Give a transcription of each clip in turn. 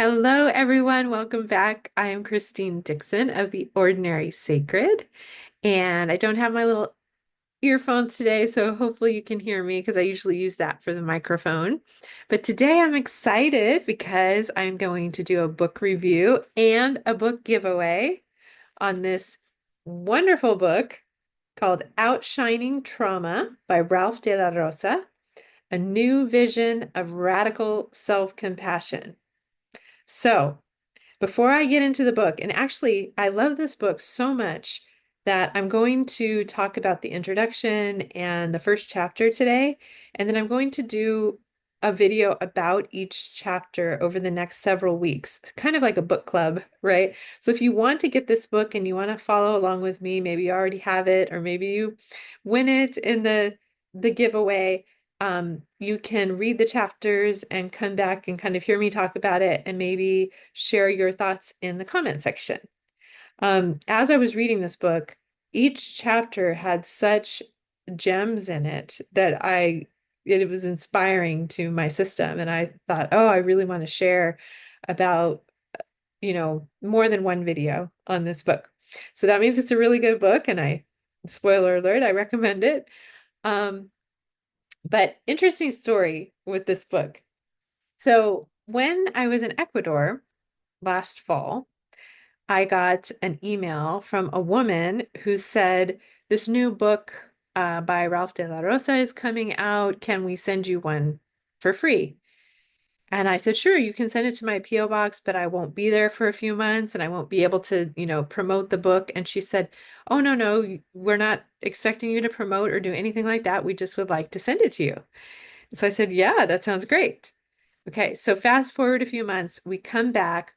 Hello, everyone. Welcome back. I am Christine Dixon of The Ordinary Sacred, and I don't have my little earphones today, so hopefully you can hear me because I usually use that for the microphone. But today I'm excited because I'm going to do a book review and a book giveaway on this wonderful book called Outshining Trauma by Ralph de la Rosa, A New Vision of Radical Self-Compassion. So, before I get into the book, and actually, I love this book so much that I'm going to talk about the introduction and the first chapter today, and then I'm going to do a video about each chapter over the next several weeks, kind of like a book club, right? So if you want to get this book and you want to follow along with me, maybe you already have it, or maybe you win it in the giveaway. You can read the chapters and come back and kind of hear me talk about it and maybe share your thoughts in the comment section. As I was reading this book, each chapter had such gems in it that it was inspiring to my system. And I thought, oh, I really want to share about, more than one video on this book. So that means it's a really good book. And spoiler alert, I recommend it. Um, but interesting story with this book. So when I was in Ecuador last fall, I got an email from a woman who said, this new book by Ralph de la Rosa is coming out. Can we send you one for free? And I said, sure, you can send it to my PO box, but I won't be there for a few months and I won't be able to, promote the book. And she said, oh, no, no, we're not expecting you to promote or do anything like that. We just would like to send it to you. So I said, yeah, that sounds great. Okay, so fast forward a few months, we come back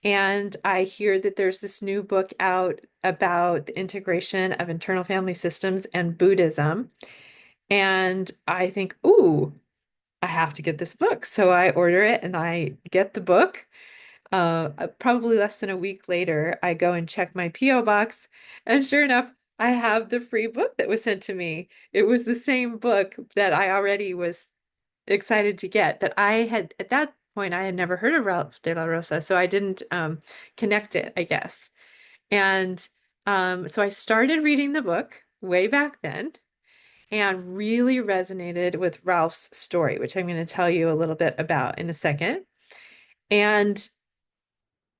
and I hear that there's this new book out about the integration of internal family systems and Buddhism. And I think, ooh, I have to get this book. So I order it and I get the book. Probably less than a week later, I go and check my PO box, and sure enough, I have the free book that was sent to me. It was the same book that I already was excited to get, but I had at that point I had never heard of Ralph de la Rosa, so I didn't connect it, I guess. And so I started reading the book way back then and really resonated with Ralph's story, which I'm going to tell you a little bit about in a second. And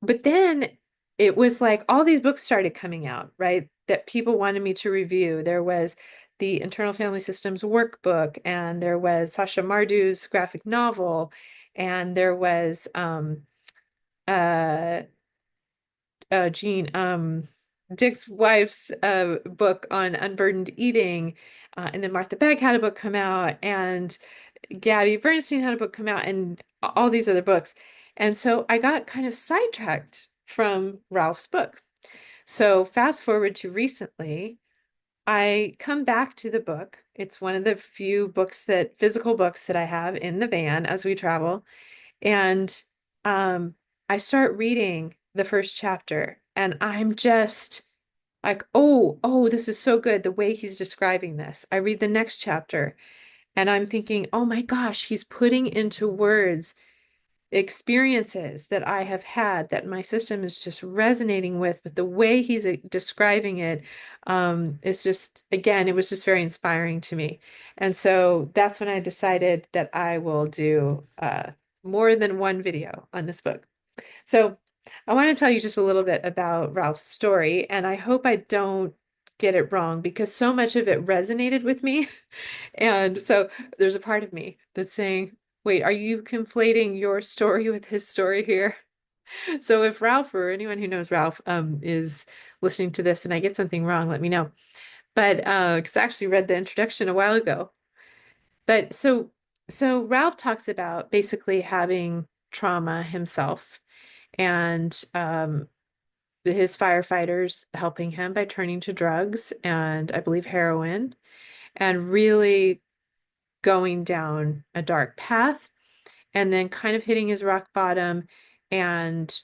but then it was like all these books started coming out, right? That people wanted me to review. There was the Internal Family Systems workbook, and there was Sasha Mardu's graphic novel, and there was uh Jean Dick's wife's book on unburdened eating, and then Martha Beck had a book come out, and Gabby Bernstein had a book come out, and all these other books. And so I got kind of sidetracked from Ralph's book. So fast forward to recently, I come back to the book. It's one of the few physical books that I have in the van as we travel. And I start reading the first chapter, and I'm just like, oh, this is so good, the way he's describing this. I read the next chapter, and I'm thinking, oh my gosh, he's putting into words experiences that I have had that my system is just resonating with, but the way he's describing it is just, again, it was just very inspiring to me. And so that's when I decided that I will do more than one video on this book. So I want to tell you just a little bit about Ralph's story, and I hope I don't get it wrong because so much of it resonated with me. And so there's a part of me that's saying, wait, are you conflating your story with his story here? So if Ralph or anyone who knows Ralph is listening to this and I get something wrong, let me know. But because I actually read the introduction a while ago. But so Ralph talks about basically having trauma himself and his firefighters helping him by turning to drugs and I believe heroin and really going down a dark path and then kind of hitting his rock bottom and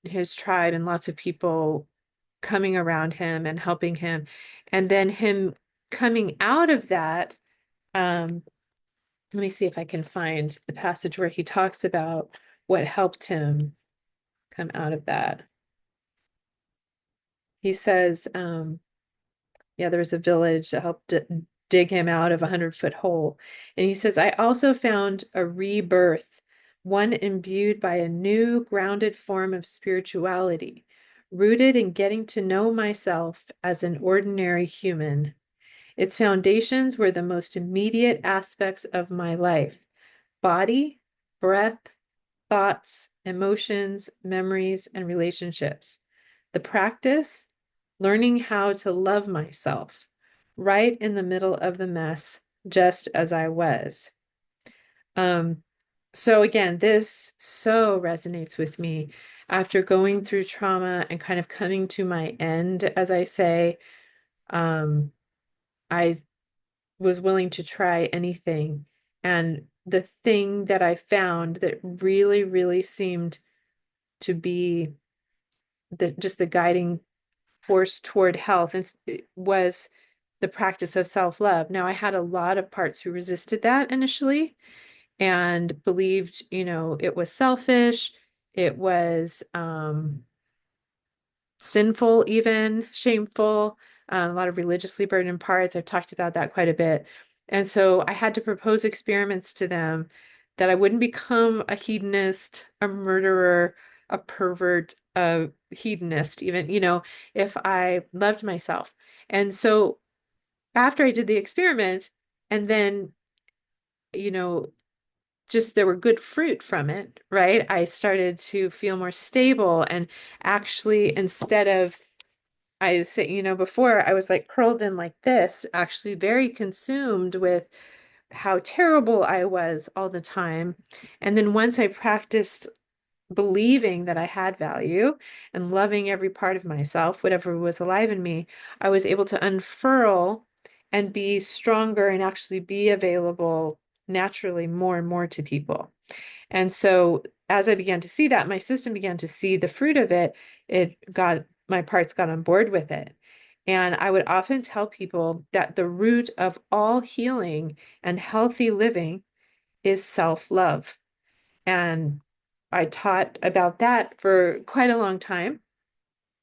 his tribe and lots of people coming around him and helping him. And then him coming out of that, let me see if I can find the passage where he talks about. what helped him come out of that. He says, yeah, there was a village that helped dig him out of a 100-foot hole. And he says, I also found a rebirth, one imbued by a new grounded form of spirituality, rooted in getting to know myself as an ordinary human. Its foundations were the most immediate aspects of my life: body, breath, thoughts, emotions, memories, and relationships. The practice, learning how to love myself right in the middle of the mess, just as I was. Um, so again, this so resonates with me after going through trauma and kind of coming to my end, as I say. I was willing to try anything. And the thing that I found that really, really seemed to be just the guiding force toward health and it was the practice of self-love. Now, I had a lot of parts who resisted that initially and believed, it was selfish, it was sinful, even shameful, a lot of religiously burdened parts. I've talked about that quite a bit. And so I had to propose experiments to them that I wouldn't become a hedonist, a murderer, a pervert, a hedonist, even, if I loved myself. And so after I did the experiment, and then, you know, just there were good fruit from it, right? I started to feel more stable and actually instead of I say, before I was like curled in like this, actually very consumed with how terrible I was all the time. And then once I practiced believing that I had value and loving every part of myself, whatever was alive in me, I was able to unfurl and be stronger and actually be available naturally more and more to people. And so as I began to see that, my system began to see the fruit of it. My parts got on board with it. And I would often tell people that the root of all healing and healthy living is self-love. And I taught about that for quite a long time.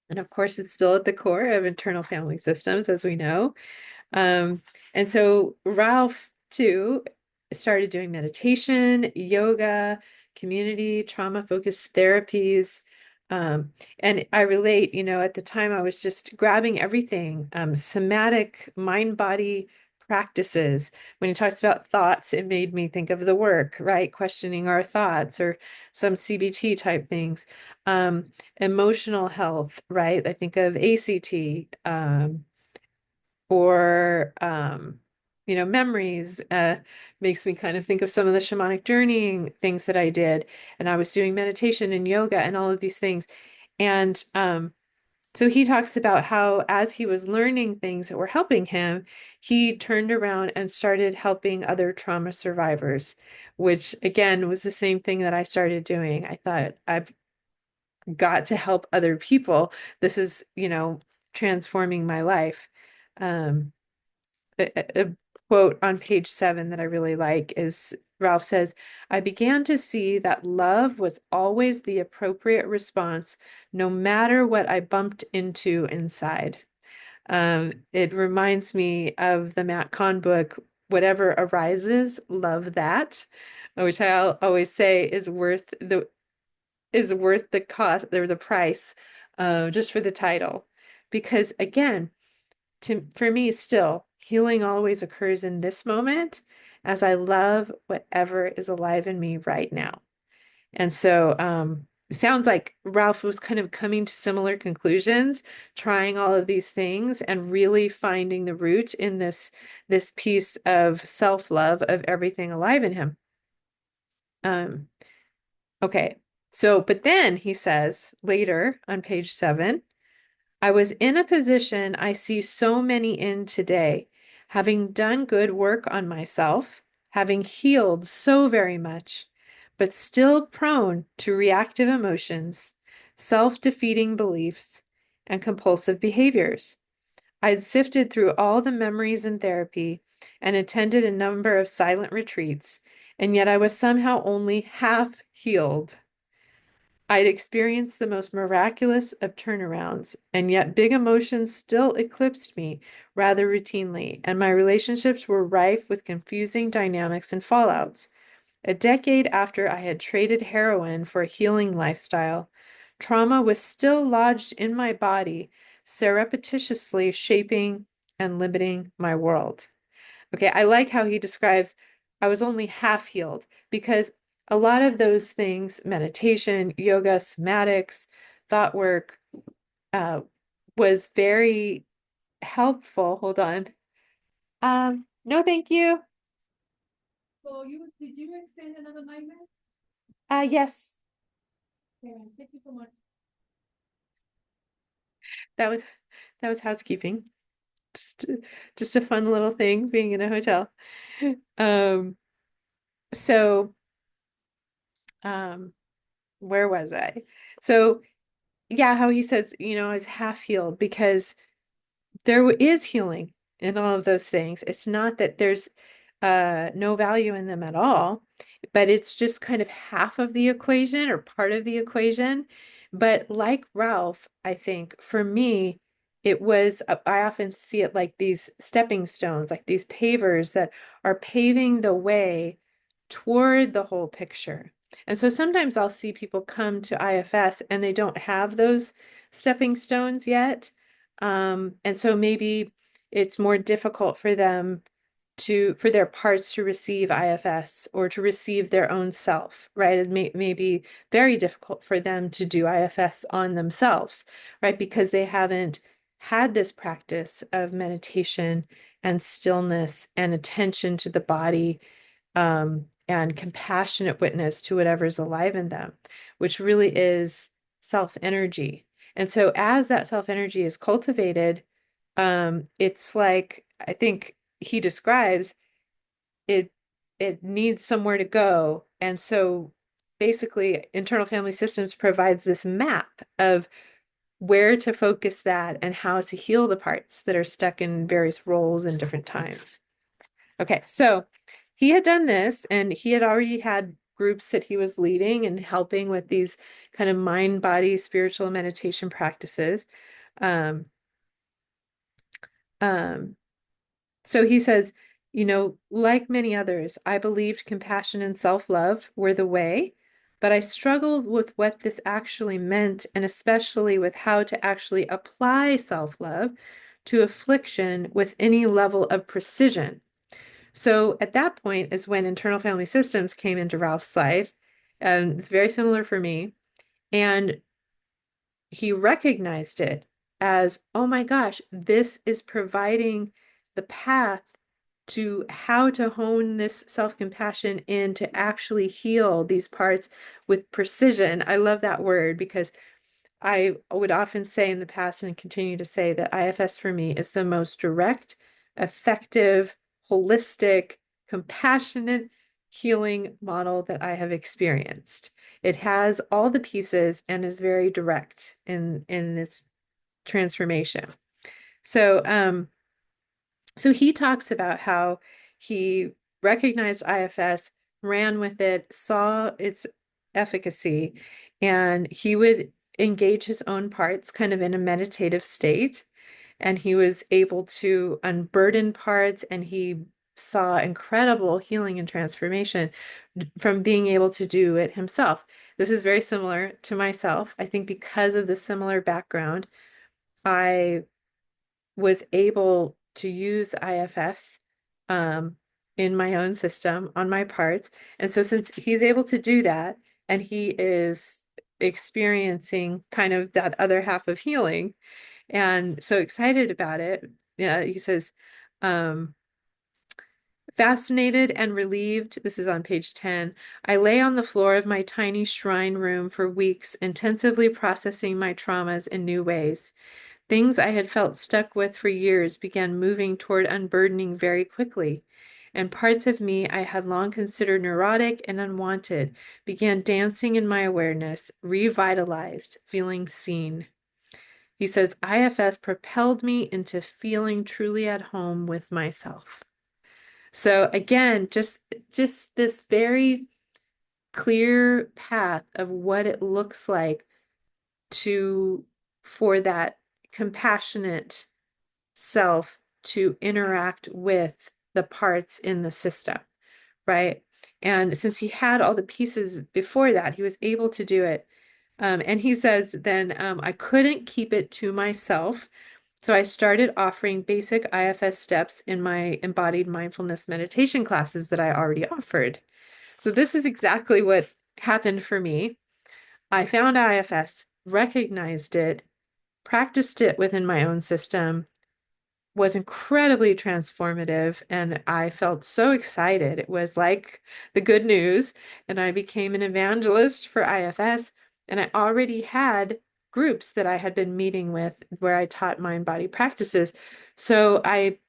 And of course, it's still at the core of internal family systems, as we know. Um, and so Ralph too started doing meditation, yoga, community, trauma-focused therapies. And I relate, at the time I was just grabbing everything, somatic mind-body practices. When he talks about thoughts, it made me think of the work, right? Questioning our thoughts or some CBT type things. Emotional health, right? I think of ACT, or memories makes me kind of think of some of the shamanic journeying things that I did, and I was doing meditation and yoga and all of these things. And so he talks about how as he was learning things that were helping him, he turned around and started helping other trauma survivors, which again was the same thing that I started doing. I thought, I've got to help other people. This is, transforming my life. Um, a quote on page 7 that I really like is Ralph says, I began to see that love was always the appropriate response, no matter what I bumped into inside. It reminds me of the Matt Kahn book, Whatever Arises, Love That, which always say is worth the cost or the price, just for the title. Because again, for me still, healing always occurs in this moment as I love whatever is alive in me right now. And so it sounds like Ralph was kind of coming to similar conclusions, trying all of these things and really finding the root in this piece of self-love of everything alive in him. Um, okay. So, but then he says later on page 7, I was in a position I see so many in today, having done good work on myself, having healed so very much, but still prone to reactive emotions, self-defeating beliefs, and compulsive behaviors. I'd sifted through all the memories in therapy and attended a number of silent retreats, and yet I was somehow only half healed. I'd experienced the most miraculous of turnarounds, and yet big emotions still eclipsed me rather routinely, and my relationships were rife with confusing dynamics and fallouts. A decade after I had traded heroin for a healing lifestyle, trauma was still lodged in my body, surreptitiously shaping and limiting my world. Okay, I like how he describes I was only half healed because a lot of those things, meditation, yoga, somatics, thought work, uh, was very helpful. Hold on. No, thank you. So did you extend another nightmare? Yes. Okay, thank you so much. That was that was housekeeping. Just just a fun little thing being in a hotel. Um, so um, where was I? So yeah, how he says, is half healed because there is healing in all of those things. It's not that there's no value in them at all, but it's just kind of half of the equation or part of the equation. But like Ralph, I think for me, it was, I often see it like these stepping stones, like these pavers that are paving the way toward the whole picture. And so sometimes I'll see people come to IFS and they don't have those stepping stones yet. And so maybe it's more difficult for them for their parts to receive IFS or to receive their own self, right? It may be very difficult for them to do IFS on themselves, right? Because they haven't had this practice of meditation and stillness and attention to the body, and compassionate witness to whatever's alive in them, which really is self energy. And so as that self energy is cultivated, it's like I think he describes it it needs somewhere to go. And so basically internal family systems provides this map of where to focus that and how to heal the parts that are stuck in various roles and different times. Okay, so he had done this and he had already had groups that he was leading and helping with these kind of mind body spiritual meditation practices. Um, um, So he says, like many others, I believed compassion and self-love were the way, but I struggled with what this actually meant, and especially with how to actually apply self-love to affliction with any level of precision. So at that point is when internal family systems came into Ralph's life, and it's very similar for me. And he recognized it as, oh my gosh, this is providing the path to how to hone this self-compassion in to actually heal these parts with precision. I love that word because I would often say in the past and continue to say that IFS for me is the most direct, effective, holistic, compassionate healing model that I have experienced. It has all the pieces and is very direct in its transformation. So, so he talks about how he recognized IFS, ran with it, saw its efficacy, and he would engage his own parts kind of in a meditative state. And he was able to unburden parts, and he saw incredible healing and transformation from being able to do it himself. This is very similar to myself. I think because of the similar background, I was able to use IFS, um, in my own system on my parts. And so since he's able to do that and he is experiencing kind of that other half of healing and so excited about it, yeah, he says, um, fascinated and relieved, this is on page 10, I lay on the floor of my tiny shrine room for weeks, intensively processing my traumas in new ways. Things I had felt stuck with for years began moving toward unburdening very quickly, and parts of me I had long considered neurotic and unwanted began dancing in my awareness, revitalized, feeling seen. He says, IFS propelled me into feeling truly at home with myself. So again, just this very clear path of what it looks like to for that compassionate self to interact with the parts in the system, right? And since he had all the pieces before that, he was able to do it. And he says, then I couldn't keep it to myself. So I started offering basic IFS steps in my embodied mindfulness meditation classes that I already offered. So this is exactly what happened for me. I found IFS, recognized it, practiced it within my own system, was incredibly transformative, and I felt so excited. It was like the good news, and I became an evangelist for IFS, and I already had groups that I had been meeting with where I taught mind body practices. So I,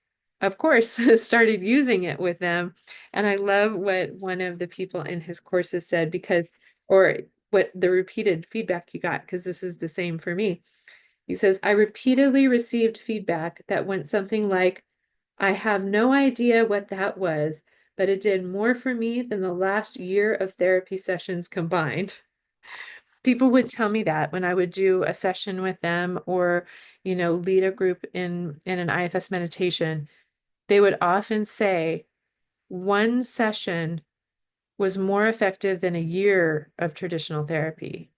of course, started using it with them. And I love what one of the people in his courses said, because, or what the repeated feedback you got, because this is the same for me. He says, I repeatedly received feedback that went something like, I have no idea what that was, but it did more for me than the last year of therapy sessions combined. People would tell me that when I would do a session with them or, lead a group in an IFS meditation, they would often say one session was more effective than a year of traditional therapy.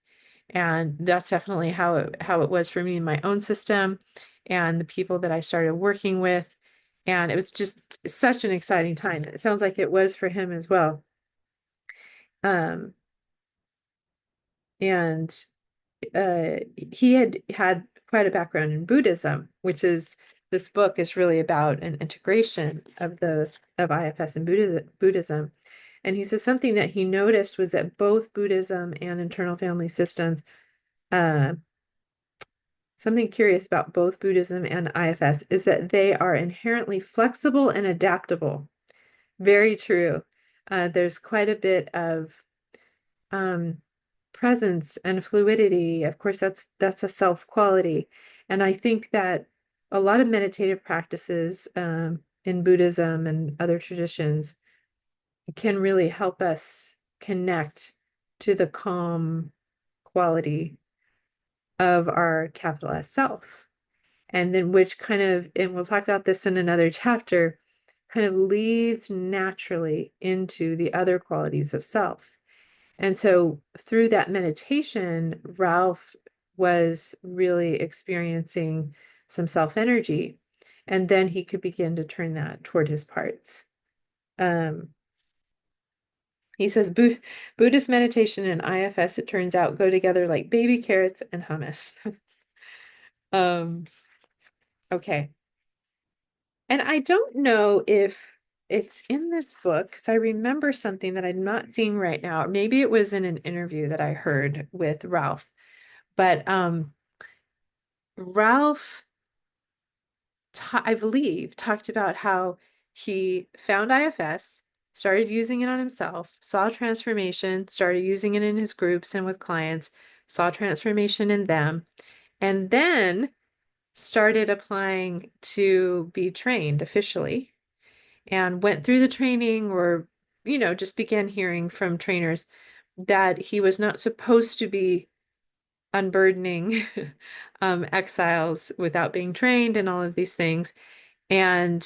And that's definitely how it was for me in my own system and the people that I started working with. And it was just such an exciting time. It sounds like it was for him as well. Um, and he had quite a background in Buddhism, which is this book is really about an integration of IFS and Buddhism. And he says something that he noticed was that both Buddhism and internal family systems, uh, something curious about both Buddhism and IFS is that they are inherently flexible and adaptable. Very true. There's quite a bit of um, presence and fluidity. Of course, that's a self quality, and I think that a lot of meditative practices in Buddhism and other traditions can really help us connect to the calm quality of our capital S self. And then which kind of, and we'll talk about this in another chapter, kind of leads naturally into the other qualities of self. And so through that meditation, Ralph was really experiencing some self energy, and then he could begin to turn that toward his parts. Um, he says Buddhist meditation and IFS, it turns out, go together like baby carrots and hummus. Um, okay. And I don't know if it's in this book because I remember something that I'm not seeing right now. Maybe it was in an interview that I heard with Ralph. But Ralph, I believe, talked about how he found IFS, started using it on himself, saw transformation, started using it in his groups and with clients, saw transformation in them, and then started applying to be trained officially and went through the training or, just began hearing from trainers that he was not supposed to be unburdening exiles without being trained and all of these things. And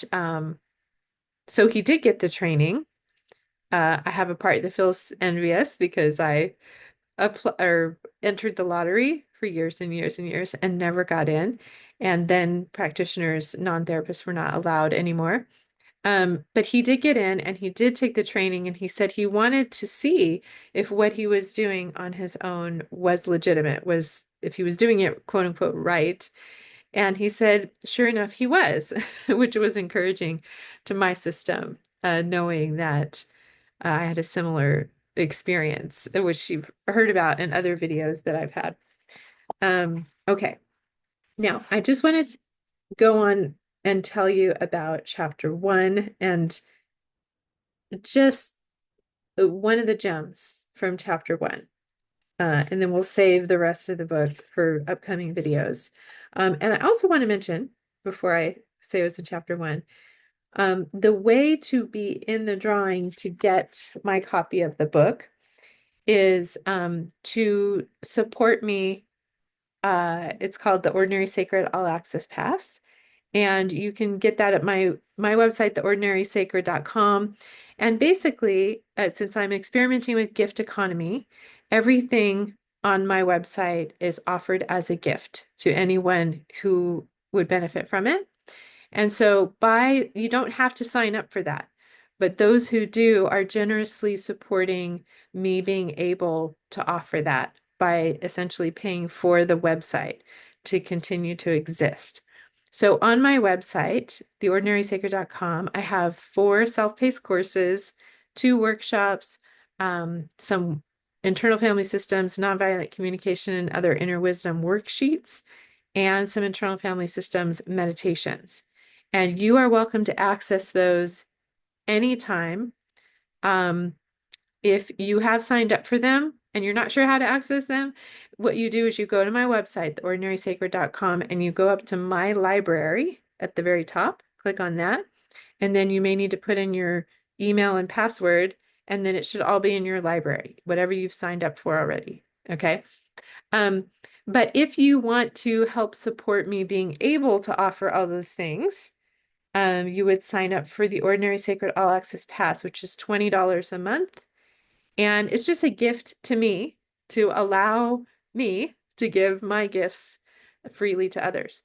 so he did get the training. I have a part that feels envious because I or entered the lottery for years and years and years and never got in. And then practitioners, non-therapists were not allowed anymore. But he did get in and he did take the training and he said he wanted to see if what he was doing on his own was legitimate, was if he was doing it quote unquote right. And he said, sure enough, he was, which was encouraging to my system, knowing that I had a similar experience, which you've heard about in other videos that I've had. Okay. Now, I just wanted to go on and tell you about chapter 1 and just one of the gems from chapter 1. And then we'll save the rest of the book for upcoming videos. And I also want to mention, before I say it was in chapter 1, the way to be in the drawing to get my copy of the book is to support me. It's called the Ordinary Sacred All Access Pass. And you can get that at my website, theordinarysacred.com. And basically, since I'm experimenting with gift economy, everything on my website is offered as a gift to anyone who would benefit from it. And so you don't have to sign up for that. But those who do are generously supporting me being able to offer that by essentially paying for the website to continue to exist. So on my website, theordinarysacred.com, I have 4 self-paced courses, 2 workshops, some internal family systems, nonviolent communication, and other inner wisdom worksheets, and some internal family systems meditations. And you are welcome to access those anytime. Um, if you have signed up for them and you're not sure how to access them, what you do is you go to my website, theordinarysacred.com, and you go up to my library at the very top, click on that, and then you may need to put in your email and password, and then it should all be in your library, whatever you've signed up for already. Okay. Um, but if you want to help support me being able to offer all those things, you would sign up for the Ordinary Sacred All Access Pass, which is $20 a month. And it's just a gift to me to allow me to give my gifts freely to others.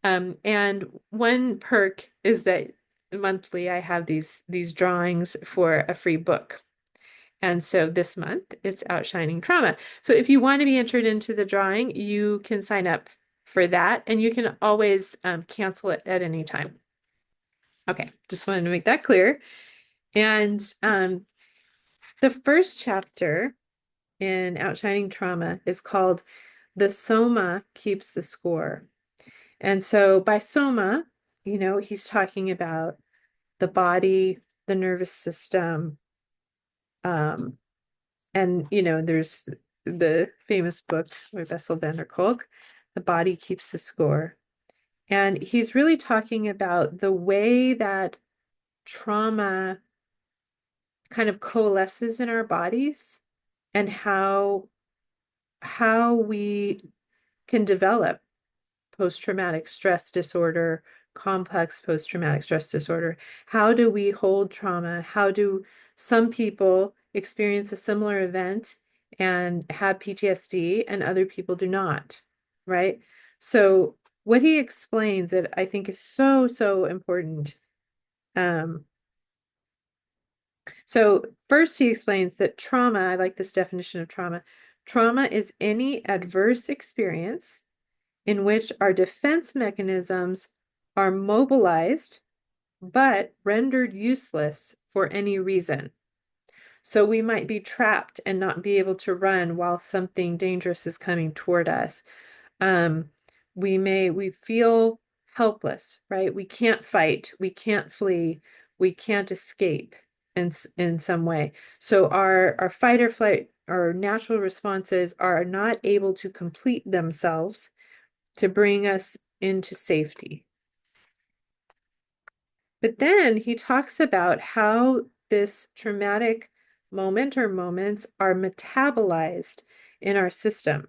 And one perk is that monthly I have these drawings for a free book. And so this month it's Outshining Trauma. So if you want to be entered into the drawing, you can sign up for that and you can always cancel it at any time. Okay, just wanted to make that clear. And the first chapter in Outshining Trauma is called The Soma Keeps the Score. And so by soma, he's talking about the body, the nervous system, um, and there's the famous book by Bessel van der Kolk, The Body Keeps the Score. And he's really talking about the way that trauma kind of coalesces in our bodies and how we can develop post-traumatic stress disorder, complex post-traumatic stress disorder. How do we hold trauma? How do some people experience a similar event and have PTSD and other people do not, right? So what he explains that I think is so, so important. So first he explains that trauma, I like this definition of trauma. Trauma is any adverse experience in which our defense mechanisms are mobilized but rendered useless for any reason. So we might be trapped and not be able to run while something dangerous is coming toward us. Um, we feel helpless, right? We can't fight, we can't flee, we can't escape in some way. So our fight or flight, our natural responses are not able to complete themselves to bring us into safety. But then he talks about how this traumatic moment or moments are metabolized in our system.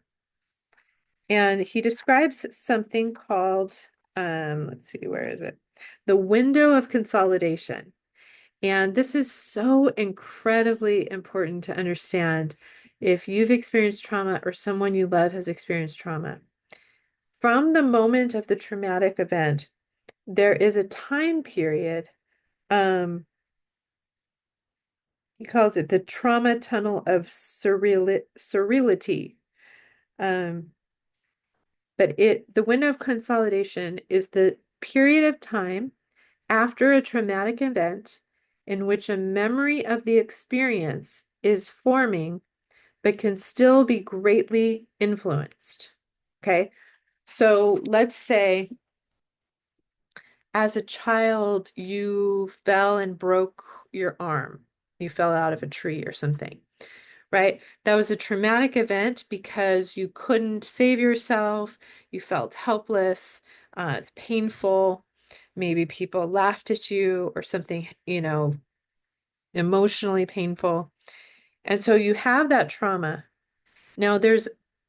And he describes something called, let's see, where is it? The window of consolidation. And this is so incredibly important to understand if you've experienced trauma or someone you love has experienced trauma. From the moment of the traumatic event, there is a time period. He calls it the trauma tunnel of surreality. Um, but the window of consolidation is the period of time after a traumatic event in which a memory of the experience is forming, but can still be greatly influenced. Okay, so let's say as a child, you fell and broke your arm. You fell out of a tree or something, right? That was a traumatic event because you couldn't save yourself. You felt helpless. It's painful. Maybe people laughed at you or something, emotionally painful. And so you have that trauma. Now there's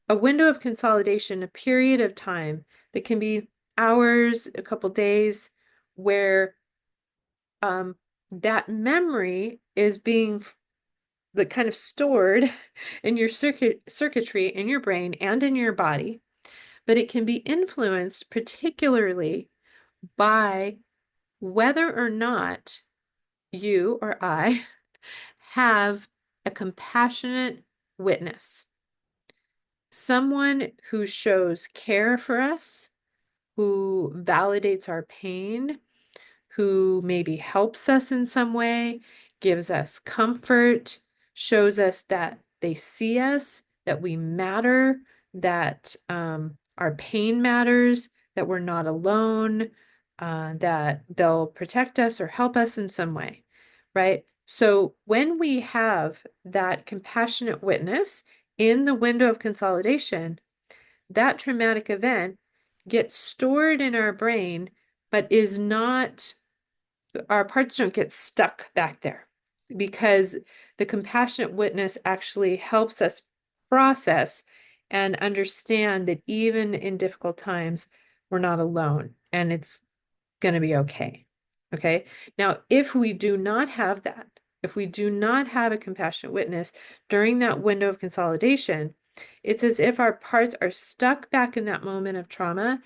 a window of consolidation, a period of time that can be hours, a couple days, where um, that memory is being the kind of stored in your circuitry in your brain and in your body, but it can be influenced particularly by whether or not you or I have a compassionate witness, someone who shows care for us, who validates our pain, who maybe helps us in some way, gives us comfort, shows us that they see us, that we matter, that our pain matters, that we're not alone, that they'll protect us or help us in some way, right? So when we have that compassionate witness in the window of consolidation, that traumatic event gets stored in our brain, but is not, our parts don't get stuck back there because the compassionate witness actually helps us process and understand that even in difficult times, we're not alone and it's going to be okay. Okay. Now, if we do not have that, if we do not have a compassionate witness during that window of consolidation, it's as if our parts are stuck back in that moment of trauma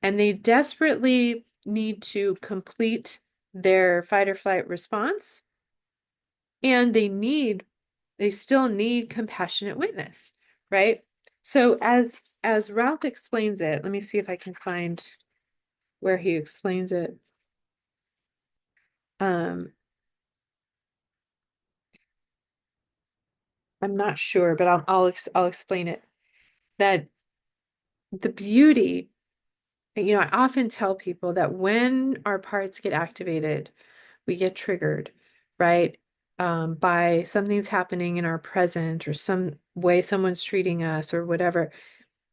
and they desperately need to complete their fight or flight response. And they still need compassionate witness, right? So as Ralph explains it, let me see if I can find where he explains it. Um, I'm not sure, but I'll explain it. That the beauty, I often tell people that when our parts get activated, we get triggered, right? By something's happening in our present or some way someone's treating us or whatever.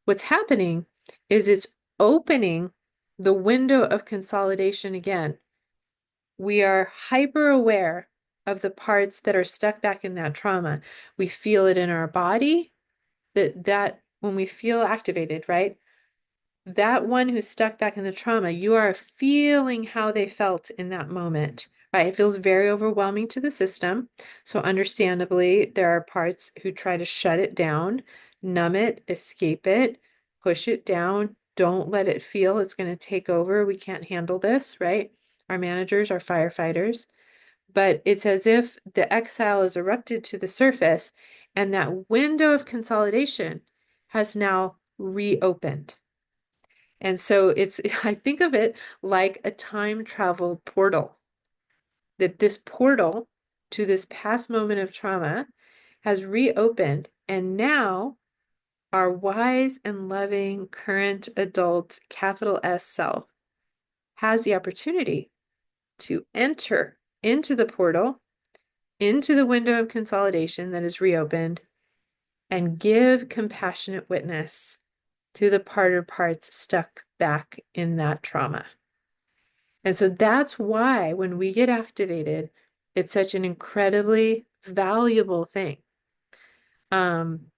What's happening is it's opening the window of consolidation again. We are hyper aware of the parts that are stuck back in that trauma. We feel it in our body that when we feel activated, right? That one who's stuck back in the trauma, you are feeling how they felt in that moment, right? It feels very overwhelming to the system. So, understandably, there are parts who try to shut it down, numb it, escape it, push it down. Don't let it feel it's going to take over. We can't handle this, right? Our managers, our firefighters. But it's as if the exile is erupted to the surface and that window of consolidation has now reopened. And so I think of it like a time travel portal, that this portal to this past moment of trauma has reopened. And now our wise and loving current adult, capital S self, has the opportunity to enter into the portal, into the window of consolidation that is reopened, and give compassionate witness to the part or parts stuck back in that trauma. And so that's why when we get activated, it's such an incredibly valuable thing. Um,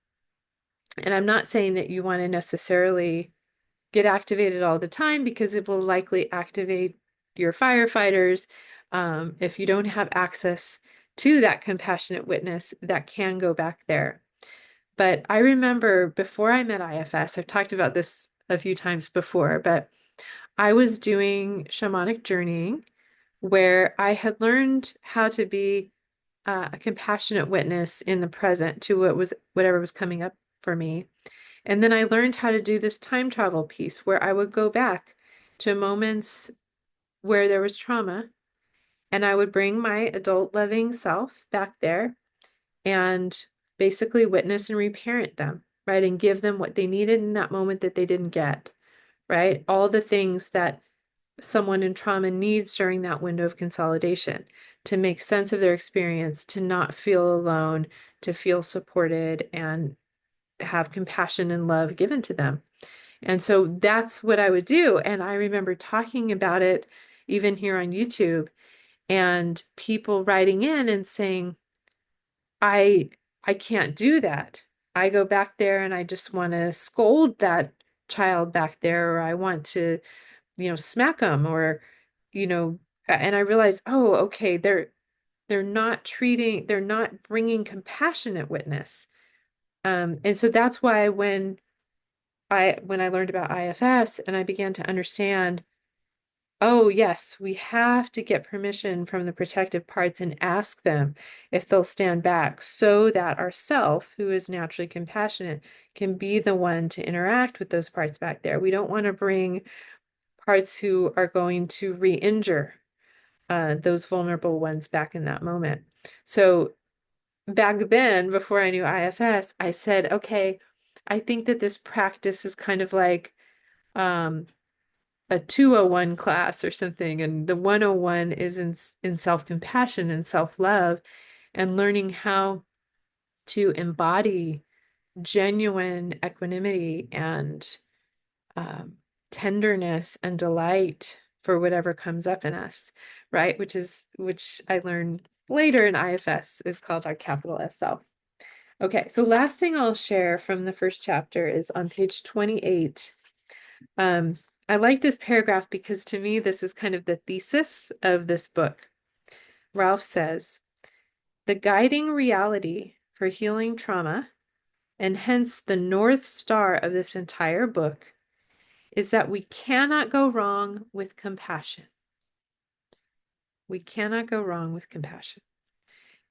and I'm not saying that you want to necessarily get activated all the time because it will likely activate your firefighters. If you don't have access to that compassionate witness, that can go back there. But I remember before I met IFS, I've talked about this a few times before, but I was doing shamanic journeying where I had learned how to be a compassionate witness in the present to whatever was coming up for me. And then I learned how to do this time travel piece where I would go back to moments where there was trauma and I would bring my adult loving self back there and basically witness and reparent them, right? And give them what they needed in that moment that they didn't get, right? All the things that someone in trauma needs during that window of consolidation to make sense of their experience, to not feel alone, to feel supported, and have compassion and love given to them. And so that's what I would do. And I remember talking about it even here on YouTube and people writing in and saying, I I can't do that. I go back there and I just want to scold that child back there, or I want to, smack them, or, and I realize, oh, okay, they're not bringing compassionate witness. And so that's why when I learned about IFS and I began to understand, oh, yes, we have to get permission from the protective parts and ask them if they'll stand back so that our self, who is naturally compassionate, can be the one to interact with those parts back there. We don't want to bring parts who are going to re-injure those vulnerable ones back in that moment. So back then, before I knew IFS, I said, okay, I think that this practice is kind of like um, a 201 class or something, and the 101 is in self-compassion and self-love and learning how to embody genuine equanimity and um, tenderness and delight for whatever comes up in us, right? Which I learned later in IFS is called our capital S self. Okay, so last thing I'll share from the first chapter is on page 28. Um, I like this paragraph because to me, this is kind of the thesis of this book. Ralph says, the guiding reality for healing trauma, and hence the North Star of this entire book, is that we cannot go wrong with compassion. We cannot go wrong with compassion.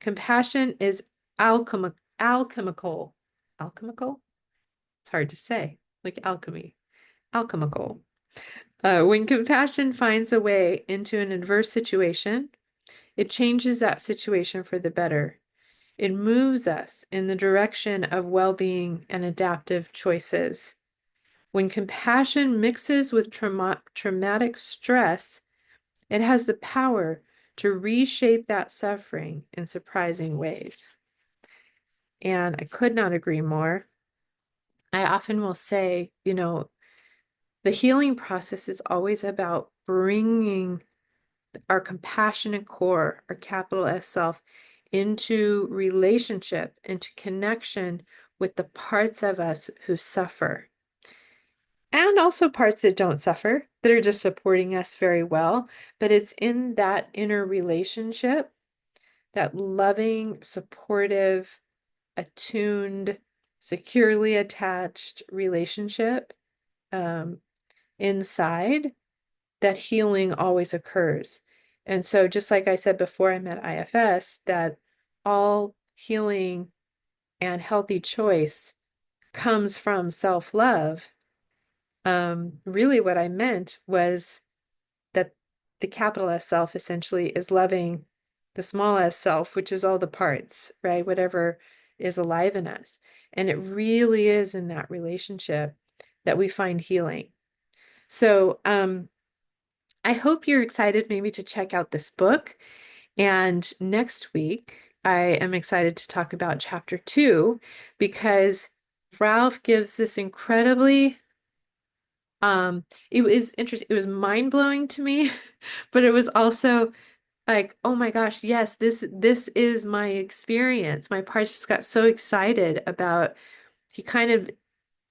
Compassion is alchemical. Alchemical? It's hard to say, like alchemy. Alchemical. When compassion finds a way into an adverse situation, it changes that situation for the better. It moves us in the direction of well-being and adaptive choices. When compassion mixes with traumatic stress, it has the power to reshape that suffering in surprising ways. And I could not agree more. I often will say, the healing process is always about bringing our compassionate core, our capital S self, into relationship, into connection with the parts of us who suffer. And also parts that don't suffer, that are just supporting us very well. But it's in that inner relationship, that loving, supportive, attuned, securely attached relationship inside that healing always occurs. And so, just like I said before I met IFS, that all healing and healthy choice comes from self-love. Really, what I meant was that the capital S self essentially is loving the small s self, which is all the parts, right? Whatever is alive in us. And it really is in that relationship that we find healing. So, I hope you're excited maybe to check out this book. And next week, I am excited to talk about chapter 2 because Ralph gives this incredibly, it was interesting, it was mind-blowing to me, but it was also like, oh my gosh, yes, this is my experience. My parts just got so excited about, he kind of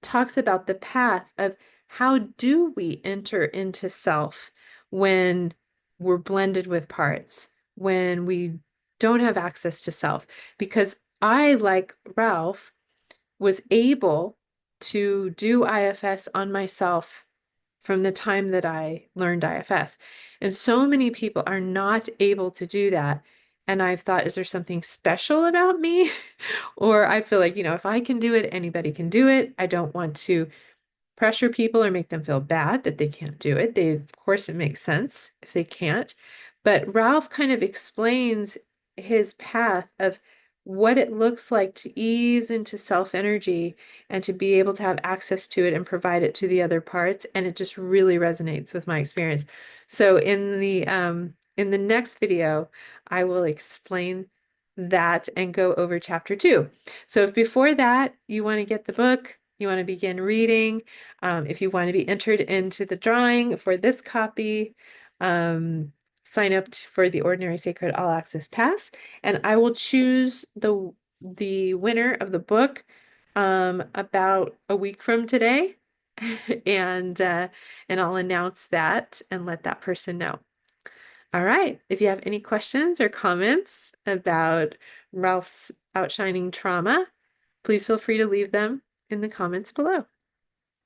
talks about the path of how do we enter into self when we're blended with parts, when we don't have access to self. Because I, like Ralph, was able to do IFS on myself from the time that I learned IFS. And so many people are not able to do that. And I've thought, is there something special about me? Or I feel like, if I can do it, anybody can do it. I don't want to pressure people or make them feel bad that they can't do it. Of course, it makes sense if they can't. But Ralph kind of explains his path of what it looks like to ease into self energy and to be able to have access to it and provide it to the other parts. And it just really resonates with my experience. So in the next video, I will explain that and go over chapter 2. So if before that you want to get the book, you want to begin reading, if you want to be entered into the drawing for this copy, sign up for the Ordinary Sacred All Access Pass, and I will choose the winner of the book about a week from today, and and I'll announce that and let that person know. All right. If you have any questions or comments about Ralph's outshining trauma, please feel free to leave them in the comments below.